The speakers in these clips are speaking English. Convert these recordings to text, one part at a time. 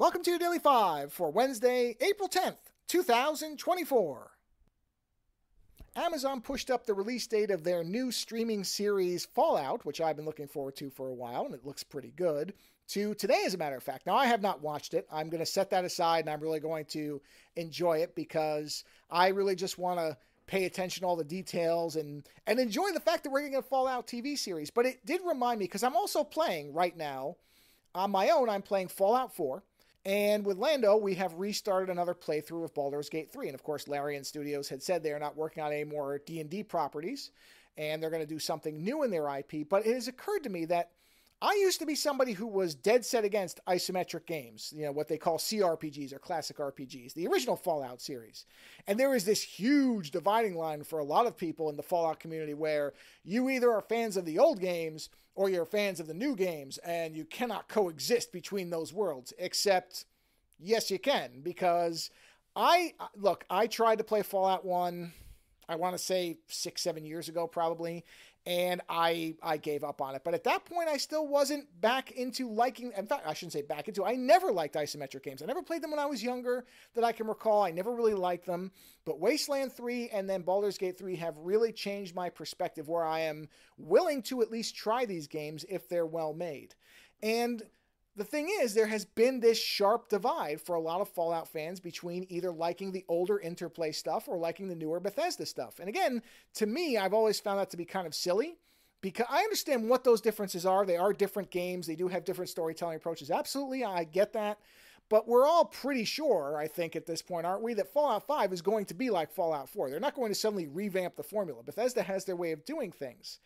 Welcome to your Daily 5 for Wednesday, April 10th, 2024. Amazon pushed up the release date of their new streaming series Fallout, which I've been looking forward to for a while, and it looks pretty good, to today, as a matter of fact. Now, I have not watched it. I'm going to set that aside, and I'm really going to enjoy it because I really just want to pay attention to all the details and enjoy the fact that we're getting a Fallout TV series. But it did remind me, because I'm also playing right now, on my own, I'm playing Fallout 4. And with Lando, we have restarted another playthrough of Baldur's Gate 3. And of course, Larian Studios had said they're not working on any more D&D properties, and they're going to do something new in their IP. But it has occurred to me that I used to be somebody who was dead set against isometric games, what they call CRPGs or classic RPGs, the original Fallout series. And there is this huge dividing line for a lot of people in the Fallout community where you either are fans of the old games or you're fans of the new games, and you cannot coexist between those worlds, except, yes, you can, because I tried to play Fallout 1, I want to say 6-7 years ago probably, and I gave up on it. But at that point, I still wasn't back into liking, in fact, I shouldn't say back into, I never liked isometric games. I never played them when I was younger that I can recall. I never really liked them. But Wasteland 3 and then Baldur's Gate 3 have really changed my perspective, where I am willing to at least try these games if they're well made. And the thing is, there has been this sharp divide for a lot of Fallout fans between either liking the older Interplay stuff or liking the newer Bethesda stuff. And again, to me, I've always found that to be kind of silly, because I understand what those differences are. They are different games. They do have different storytelling approaches. Absolutely, I get that. But we're all pretty sure, I think, at this point, aren't we, that Fallout 5 is going to be like Fallout 4. They're not going to suddenly revamp the formula. Bethesda has their way of doing things.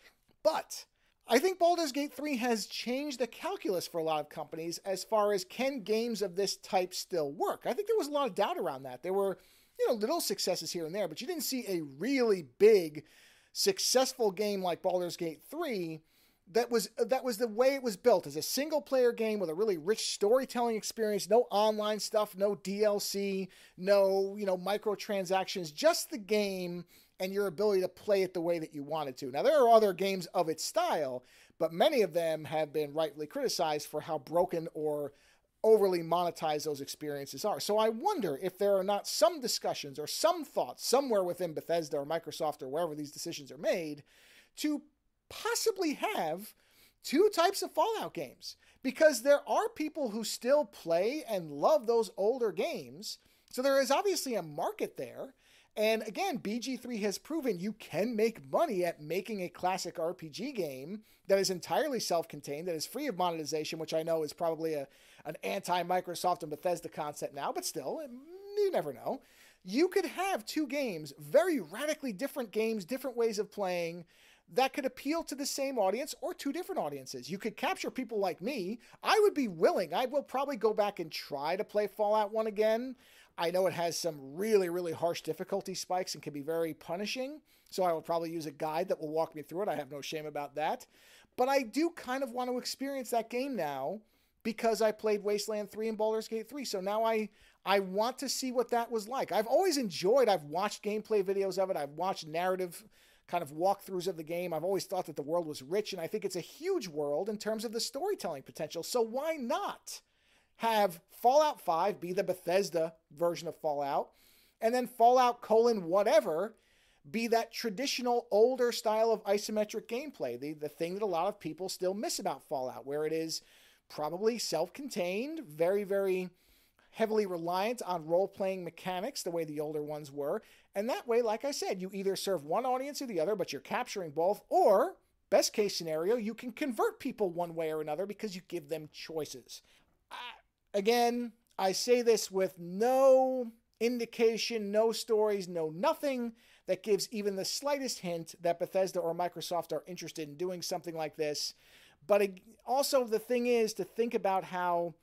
But I think Baldur's Gate 3 has changed the calculus for a lot of companies as far as, can games of this type still work? I think there was a lot of doubt around that. There were, little successes here and there, but you didn't see a really big, successful game like Baldur's Gate 3 that was the way it was built, as a single-player game with a really rich storytelling experience, no online stuff, no DLC, no, microtransactions, just the game and your ability to play it the way that you wanted to. Now, there are other games of its style, but many of them have been rightly criticized for how broken or overly monetized those experiences are. So I wonder if there are not some discussions or some thoughts somewhere within Bethesda or Microsoft or wherever these decisions are made to possibly have two types of Fallout games, because there are people who still play and love those older games. So there is obviously a market there. And again, BG3 has proven you can make money at making a classic RPG game that is entirely self-contained, that is free of monetization, which I know is probably an anti-Microsoft and Bethesda concept now, but still, you never know. You could have two games, very radically different games, different ways of playing, that could appeal to the same audience or two different audiences. You could capture people like me. I would be willing. I will probably go back and try to play Fallout 1 again. I know it has some really, really harsh difficulty spikes and can be very punishing, so I will probably use a guide that will walk me through it. I have no shame about that. But I do kind of want to experience that game now, because I played Wasteland 3 and Baldur's Gate 3. So now I want to see what that was like. I've watched gameplay videos of it. I've watched narrative kind of walkthroughs of the game. I've always thought that the world was rich, and I think it's a huge world in terms of the storytelling potential. So why not have Fallout 5 be the Bethesda version of Fallout, and then Fallout : whatever be that traditional older style of isometric gameplay, the thing that a lot of people still miss about Fallout, where it is probably self-contained, very, very heavily reliant on role-playing mechanics the way the older ones were. And that way, like I said, you either serve one audience or the other, but you're capturing both, or, best case scenario, you can convert people one way or another because you give them choices. Again, I say this with no indication, no stories, no nothing that gives even the slightest hint that Bethesda or Microsoft are interested in doing something like this. But also, the thing is to think about how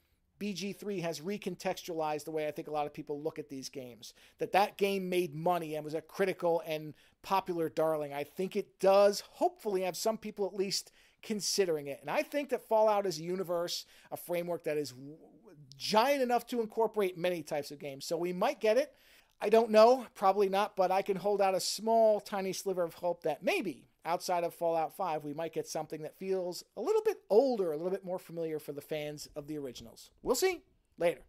BG3 has recontextualized the way I think a lot of people look at these games. That game made money and was a critical and popular darling. I think it does hopefully have some people at least considering it. And I think that Fallout is a universe, a framework that is giant enough to incorporate many types of games. So we might get it. I don't know, probably not, but I can hold out a small, tiny sliver of hope that maybe outside of Fallout 5, we might get something that feels a little bit older, a little bit more familiar for the fans of the originals. We'll see. Later.